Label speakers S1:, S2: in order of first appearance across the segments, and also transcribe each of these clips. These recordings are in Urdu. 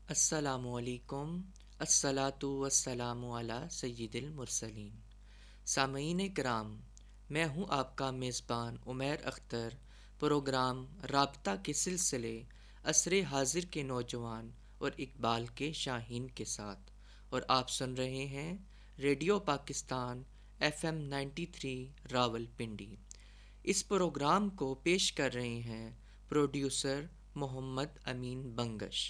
S1: السلام علیکم۔ الصلاۃ والسلام علی سید المرسلین۔ سامعین کرام، میں ہوں آپ کا میزبان عمیر اختر، پروگرام رابطہ کے سلسلے عصر حاضر کے نوجوان اور اقبال کے شاہین کے ساتھ، اور آپ سن رہے ہیں ریڈیو پاکستان FM 93 راولپنڈی۔ اس پروگرام کو پیش کر رہے ہیں پروڈیوسر محمد امین بنگش۔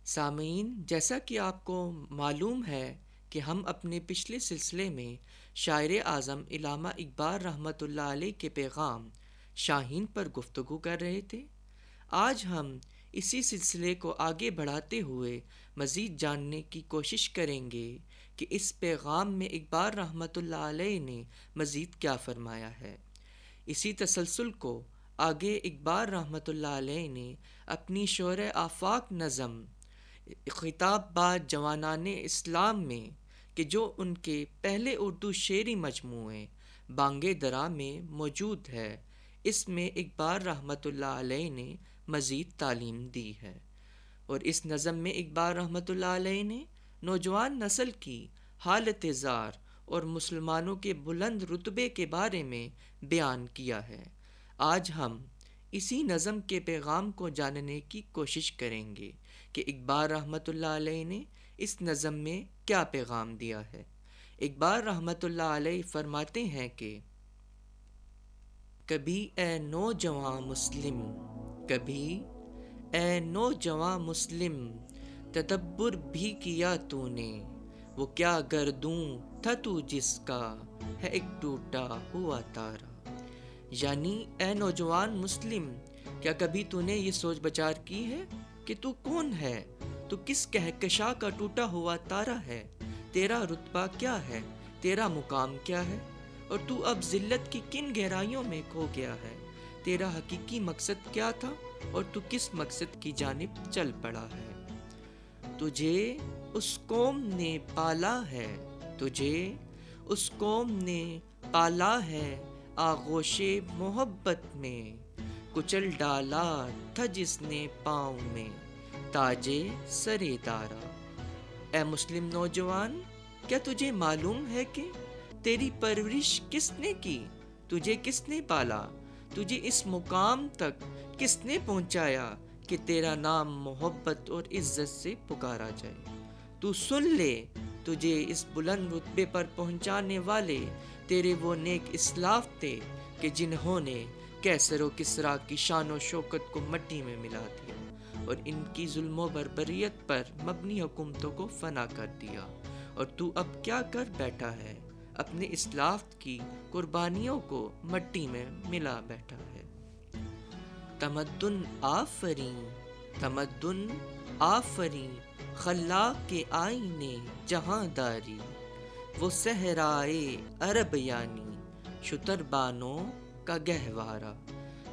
S1: سامعین، جیسا کہ آپ کو معلوم ہے کہ ہم اپنے پچھلے سلسلے میں شاعر اعظم علامہ اقبال رحمۃ اللہ علیہ کے پیغام شاہین پر گفتگو کر رہے تھے۔ آج ہم اسی سلسلے کو آگے بڑھاتے ہوئے مزید جاننے کی کوشش کریں گے کہ اس پیغام میں اقبال رحمۃ اللہ علیہ نے مزید کیا فرمایا ہے۔ اسی تسلسل کو آگے اقبال رحمۃ اللہ علیہ نے اپنی شعر آفاق نظم خطاب با جوانان اسلام میں، کہ جو ان کے پہلے اردو شعری مجموعے بانگ درا میں موجود ہے، اس میں اقبال رحمۃ اللہ علیہ نے مزید تعلیم دی ہے، اور اس نظم میں اقبال رحمۃ اللہ علیہ نے نوجوان نسل کی حالت زار اور مسلمانوں کے بلند رتبے کے بارے میں بیان کیا ہے۔ آج ہم اسی نظم کے پیغام کو جاننے کی کوشش کریں گے کہ اقبال رحمۃ اللہ علیہ نے اس نظم میں کیا پیغام دیا ہے۔ اقبال رحمۃ اللہ علیہ فرماتے ہیں کہ کبھی اے نوجواں مسلم، کبھی اے نوجواں مسلم، تدبر بھی کیا تو نے، وہ کیا گردوں تھا تو جس کا ہے ایک ٹوٹا ہوا تارا۔ یعنی اے نوجوان مسلم، کیا کبھی تو نے یہ سوچ بچار کی ہے کہ تو کون ہے؟ تو کس کہکشاں کا ٹوٹا ہوا تارا ہے؟ تیرا رتبہ کیا ہے؟ تیرا مقام کیا ہے؟ اور تو اب ذلت کی کن گہرائیوں میں کھو گیا ہے؟ تیرا حقیقی مقصد کیا تھا اور تو کس مقصد کی جانب چل پڑا ہے؟ تجھے اس قوم نے پالا ہے، تجھے اس قوم نے پالا ہے، آغوش محبت میں کچل ڈالا تھا جس نے پاؤں میں تاجے سرے دارا۔ اے مسلم نوجوان، کیا تجھے معلوم ہے کہ تیری پرورش کس نے کی؟ تجھے کس نے پالا؟ تجھے اس مقام تک کس نے پہنچایا کہ تیرا نام محبت اور عزت سے پکارا جائے؟ تو سن لے، تجھے اس بلند رتبے پر پہنچانے والے تیرے وہ نیک اسلاف تھے کہ جنہوں نے کیسر و کسریٰ کی شان و شوکت کو مٹی میں ملا دیا اور ان کی ظلم و بربریت پر مبنی حکومتوں کو فنا کر دیا، اور تو اب کیا کر بیٹھا ہے؟ اپنے اسلاف کی قربانیوں کو مٹی میں ملا بیٹھا ہے۔ تمدن آفریں، تمدن آفریں، خلاق کے آئینے جہاں داری، وہ صحرائے عرب یعنی شتر بانوں کا گہوارہ۔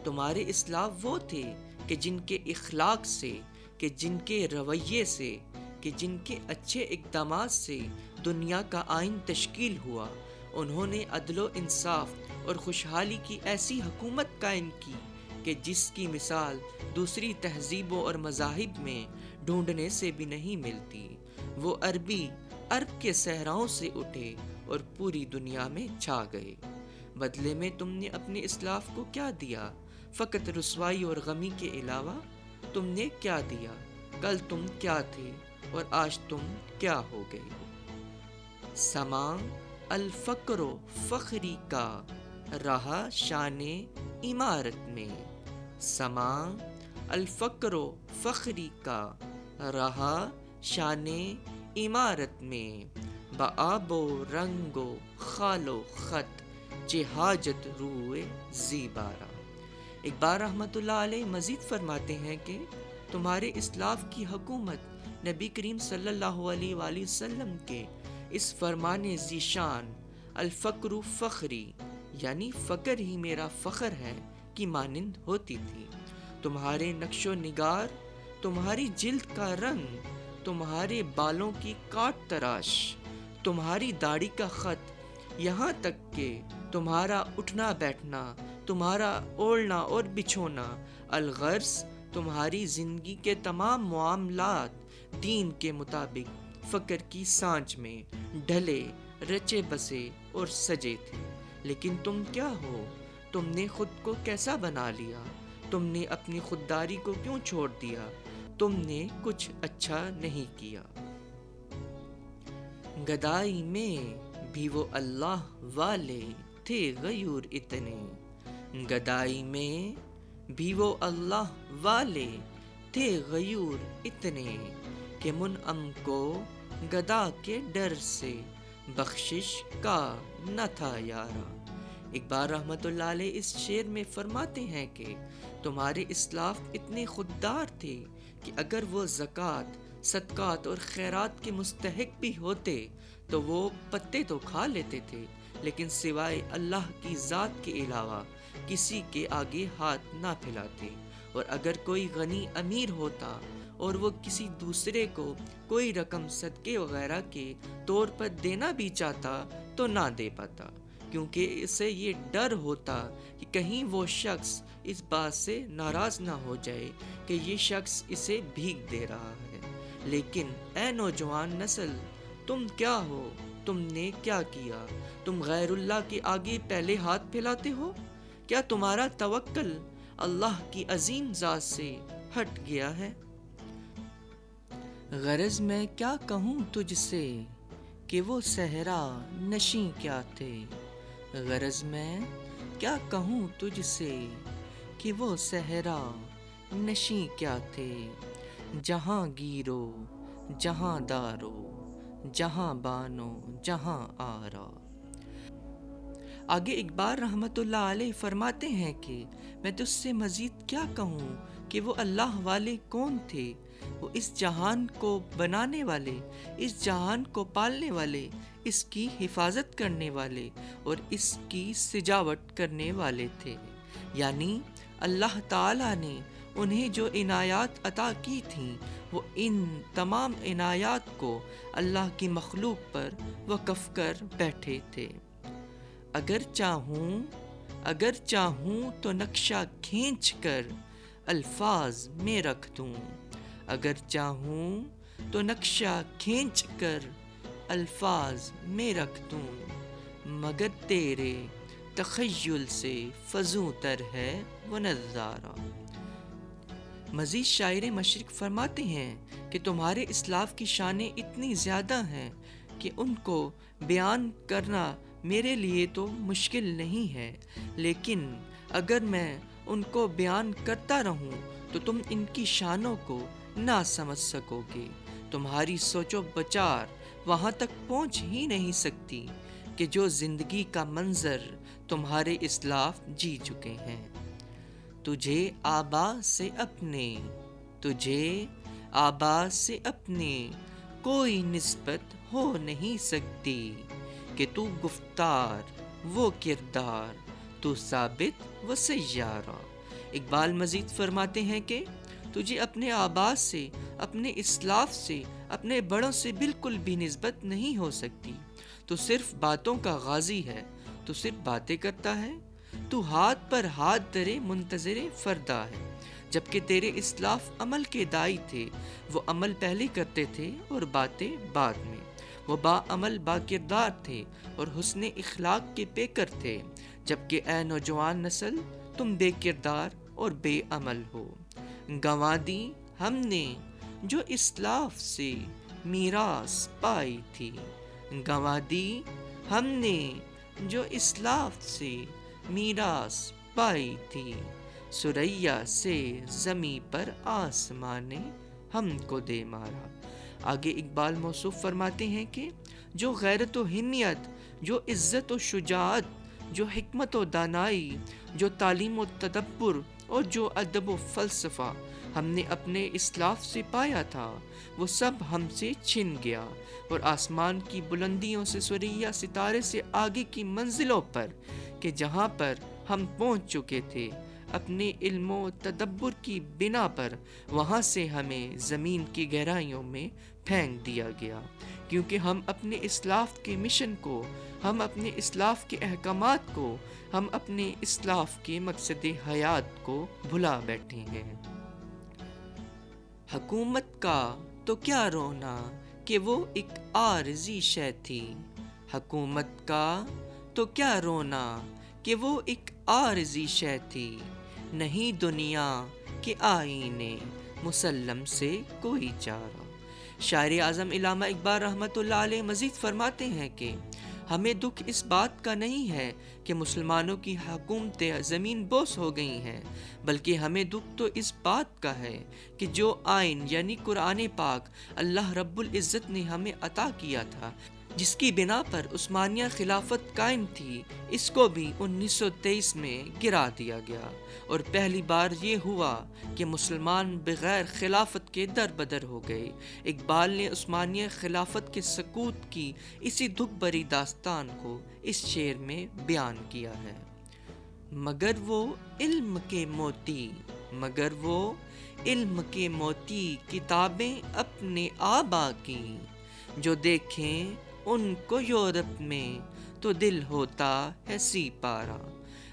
S1: تمہارے اسلاف وہ تھے کہ جن کے اخلاق سے، کہ جن کے رویے سے، کہ جن کے اچھے اقدامات سے دنیا کا آئین تشکیل ہوا۔ انہوں نے عدل و انصاف اور خوشحالی کی ایسی حکومت قائم کی کہ جس کی مثال دوسری تہذیبوں اور مذاہب میں ڈھونڈنے سے بھی نہیں ملتی۔ وہ عرب کے صحراؤں سے اٹھے اور پوری دنیا میں چھا گئے۔ بدلے میں تم نے اپنے اسلاف کو کیا دیا؟ فقط رسوائی اور غمی کے علاوہ تم نے کیا دیا؟ کل تم کیا تھے اور آج تم کیا ہو گئے؟ سماں الفقر و فخری کا رہا شان عمارت میں، سماں الفقر و فخری کا رہا شان عمارت میں، بآب و رنگ و خال و خط چہ حاجت روئے زیبارا۔ اقبال رحمۃ اللہ علیہ مزید فرماتے ہیں کہ تمہارے اسلاف کی حکومت نبی کریم صلی اللہ علیہ وآلہ وسلم کے اس فرمان ذیشان الفقر فخری، یعنی فقر ہی میرا فخر ہے، کی مانند ہوتی تھی۔ تمہارے نقش و نگار، تمہاری جلد کا رنگ، تمہارے بالوں کی کاٹ تراش، تمہاری داڑھی کا خط، یہاں تک کہ تمہارا اٹھنا بیٹھنا، تمہارا اوڑھنا اور بچھونا، الغرض تمہاری زندگی کے تمام معاملات دین کے مطابق فقر کی سانچ میں ڈھلے رچے بسے اور سجے تھے، لیکن تم کیا ہو؟ تم نے خود کو کیسا بنا لیا؟ تم نے اپنی خودداری کو کیوں چھوڑ دیا؟ تم نے کچھ اچھا نہیں کیا۔ گدائی میں بھی وہ اللہ والے تھے غیور اتنے، گدائی میں بھی وہ اللہ والے تھے غیور اتنے، کہ منعم کو گدا کے ڈر سے بخشش کا نہ تھا یارا۔ اقبال رحمۃ اللہ علیہ اس شعر میں فرماتے ہیں کہ تمہارے اسلاف اتنے خوددار تھے کہ اگر وہ زکوٰۃ، صدقات اور خیرات کے مستحق بھی ہوتے تو وہ پتے تو کھا لیتے تھے، لیکن سوائے اللہ کی ذات کے علاوہ کسی کے آگے ہاتھ نہ پھیلاتے، اور اگر کوئی غنی امیر ہوتا اور وہ کسی دوسرے کو کوئی رقم صدقے وغیرہ کے طور پر دینا بھی چاہتا تو نہ دے پاتا، کیونکہ اسے یہ ڈر ہوتا کہ کہیں وہ شخص اس بات سے ناراض نہ ہو جائے کہ یہ شخص اسے بھیک دے رہا ہے۔ لیکن اے نوجوان نسل، تم کیا ہو؟ تم نے کیا کیا؟ تم غیر اللہ کے آگے پہلے ہاتھ پھیلاتے ہو؟ کیا تمہارا توکل اللہ کی عظیم ذات سے ہٹ گیا ہے؟ غرض میں کیا کہوں تجھ سے کہ وہ صحرا نشیں کیا تھے، غرض میں کیا کہوں تجھ سے کہ وہ صحرا نشیں کیا تھے، جہاں گیرو جہاں دارو جہاں بانو جہاں آرا۔ آگے اقبال رحمۃ اللہ علیہ فرماتے ہیں کہ میں تجھ سے مزید کیا کہوں کہ وہ اللہ والے کون تھے؟ وہ اس جہان کو بنانے والے، اس جہان کو پالنے والے، اس کی حفاظت کرنے والے اور اس کی سجاوٹ کرنے والے تھے۔ یعنی اللہ تعالیٰ نے انہیں جو عنایات عطا کی تھیں، وہ ان تمام عنایات کو اللہ کی مخلوق پر وقف کر بیٹھے تھے۔ اگر چاہوں تو نقشہ کھینچ کر الفاظ میں رکھ دوں، اگر چاہوں تو نقشہ کھینچ کر الفاظ میں رکھ دوں، مگر تیرے تخیل سے فزوں تر ہے وہ نظارہ۔ مزید شاعر مشرق فرماتے ہیں کہ تمہارے اسلاف کی شانیں اتنی زیادہ ہیں کہ ان کو بیان کرنا میرے لیے تو مشکل نہیں ہے، لیکن اگر میں ان کو بیان کرتا رہوں تو تم ان کی شانوں کو نہ سمجھ سکو گے، تمہاری سوچ و بچار وہاں تک پہنچ ہی نہیں سکتی کہ جو زندگی کا منظر تمہارے اسلاف جی چکے ہیں۔ تجھے آبا سے اپنے کوئی نسبت ہو نہیں سکتی، کہ تو گفتار وہ کردار تو ثابت و سیارہ۔ اقبال مزید فرماتے ہیں کہ تجھے اپنے آبا سے، اپنے اسلاف سے، اپنے بڑوں سے بالکل بھی نسبت نہیں ہو سکتی۔ تو صرف باتوں کا غازی ہے، تو صرف باتیں کرتا ہے، تو ہاتھ پر ہاتھ دھرے منتظر فردا ہے، جبکہ تیرے اسلاف عمل کے دائی تھے، وہ عمل پہلے کرتے تھے اور باتیں بعد میں، وہ با عمل با کردار تھے اور حسن اخلاق کے پیکر تھے، جبکہ اے نوجوان نسل تم بے کردار اور بے عمل ہو۔ گنوا دی ہم نے جو اسلاف سے میراث پائی تھی، گنوا دی ہم نے جو اسلاف سے میراث پائی تھی، سریا سے زمیں پر آسمان نے ہم کو دے مارا۔ آگے اقبال موصوف فرماتے ہیں کہ جو غیرت و حمیت، جو عزت و شجاعت، جو حکمت و دانائی، جو تعلیم و تدبر اور جو ادب و فلسفہ ہم نے اپنے اسلاف سے پایا تھا، وہ سب ہم سے چھن گیا، اور آسمان کی بلندیوں سے، سریا ستارے سے آگے کی منزلوں پر کہ جہاں پر ہم پہنچ چکے تھے اپنے علم و تدبر کی بنا پر، وہاں سے ہمیں زمین کی گہرائیوں میں پھینک دیا گیا، کیونکہ ہم اپنے اسلاف کے مشن کو، ہم اپنے اسلاف کے احکامات کو، ہم اپنے اسلاف کے مقصد حیات کو بھلا بیٹھے ہیں۔ حکومت کا تو کیا رونا کہ وہ ایک عارضی شے تھی، حکومت کا تو کیا رونا کہ وہ ایک عارضی شے تھی، نہیں دنیا کے آئینے مسلم سے کوئی چارہ۔ شاعر اعظم علامہ اقبال رحمۃ اللہ علیہ مزید فرماتے ہیں کہ ہمیں دکھ اس بات کا نہیں ہے کہ مسلمانوں کی حکومتیں زمین بوس ہو گئی ہیں، بلکہ ہمیں دکھ تو اس بات کا ہے کہ جو آئین یعنی قرآن پاک اللہ رب العزت نے ہمیں عطا کیا تھا، جس کی بنا پر عثمانیہ خلافت قائم تھی، اس کو بھی 1923 میں گرا دیا گیا، اور پہلی بار یہ ہوا کہ مسلمان بغیر خلافت کے در بدر ہو گئے۔ اقبال نے عثمانیہ خلافت کے سقوط کی اسی دکھ بری داستان کو اس شعر میں بیان کیا ہے۔ مگر وہ علم کے موتی، مگر وہ علم کے موتی، کتابیں اپنے آبا کی، جو دیکھیں ان کو یورپ میں تو دل ہوتا ہے سی پارا۔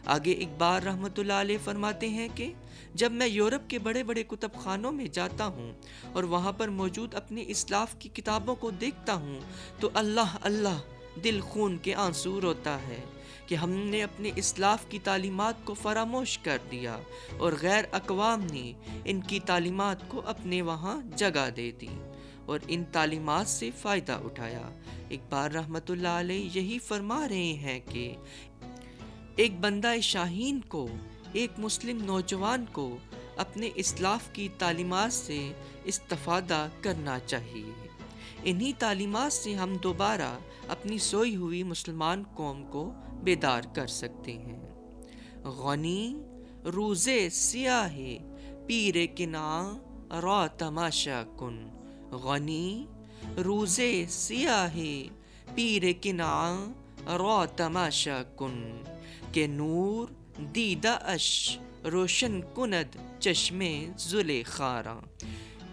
S1: آگے اقبال رحمۃ اللہ علیہ فرماتے ہیں کہ جب میں یورپ کے بڑے بڑے کتب خانوں میں جاتا ہوں اور وہاں پر موجود اپنے اسلاف کی کتابوں کو دیکھتا ہوں تو اللہ اللہ دل خون کے آنسو روتا ہے کہ ہم نے اپنے اسلاف کی تعلیمات کو فراموش کر دیا اور غیر اقوام نے ان کی تعلیمات کو اپنے وہاں جگہ دے دی اور ان تعلیمات سے فائدہ اٹھایا۔ اقبال رحمۃ اللہ علیہ یہی فرما رہے ہیں کہ ایک بندہ شاہین کو، ایک مسلم نوجوان کو اپنے اسلاف کی تعلیمات سے استفادہ کرنا چاہیے۔ انہی تعلیمات سے ہم دوبارہ اپنی سوئی ہوئی مسلمان قوم کو بیدار کر سکتے ہیں۔ غنی روزے سیاہ پیر کنعاں را تماشا کن، غنی روزے سیاہ پیر کنعاں را تماشا کن، کہ نور دیدہ اش روشن کند چشم زلیخاراں۔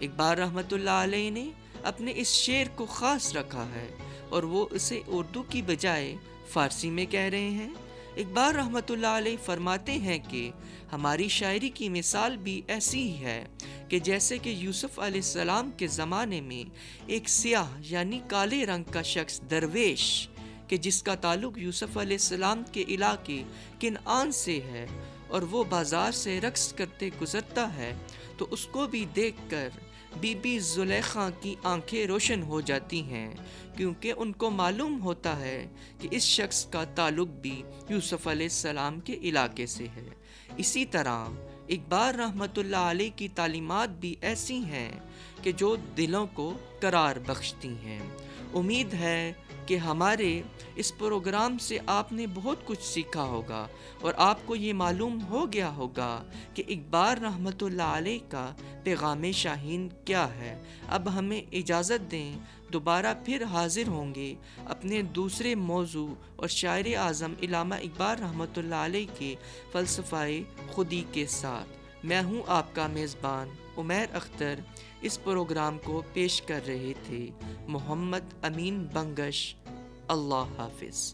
S1: اقبال رحمۃ اللہ علیہ نے اپنے اس شعر کو خاص رکھا ہے اور وہ اسے اردو کی بجائے فارسی میں کہہ رہے ہیں۔ اقبال رحمۃ اللہ علیہ فرماتے ہیں کہ ہماری شاعری کی مثال بھی ایسی ہی ہے کہ جیسے کہ یوسف علیہ السلام کے زمانے میں ایک سیاہ یعنی کالے رنگ کا شخص درویش کہ جس کا تعلق یوسف علیہ السلام کے علاقے کنعان سے ہے اور وہ بازار سے رقص کرتے گزرتا ہے، تو اس کو بھی دیکھ کر بی بی زلیخا کی آنکھیں روشن ہو جاتی ہیں، کیونکہ ان کو معلوم ہوتا ہے کہ اس شخص کا تعلق بھی یوسف علیہ السلام کے علاقے سے ہے۔ اسی طرح اقبال رحمۃ اللہ علیہ کی تعلیمات بھی ایسی ہیں کہ جو دلوں کو قرار بخشتی ہیں۔ امید ہے کہ ہمارے اس پروگرام سے آپ نے بہت کچھ سیکھا ہوگا اور آپ کو یہ معلوم ہو گیا ہوگا کہ اقبال رحمۃ اللہ علیہ کا پیغام شاہین کیا ہے۔ اب ہمیں اجازت دیں، دوبارہ پھر حاضر ہوں گے اپنے دوسرے موضوع اور شاعر اعظم علامہ اقبال رحمۃ اللہ علیہ کے فلسفہ خودی کے ساتھ۔ میں ہوں آپ کا میزبان عمیر اختر۔ اس پروگرام کو پیش کر رہے تھے محمد امین بنگش۔ اللہ حافظ۔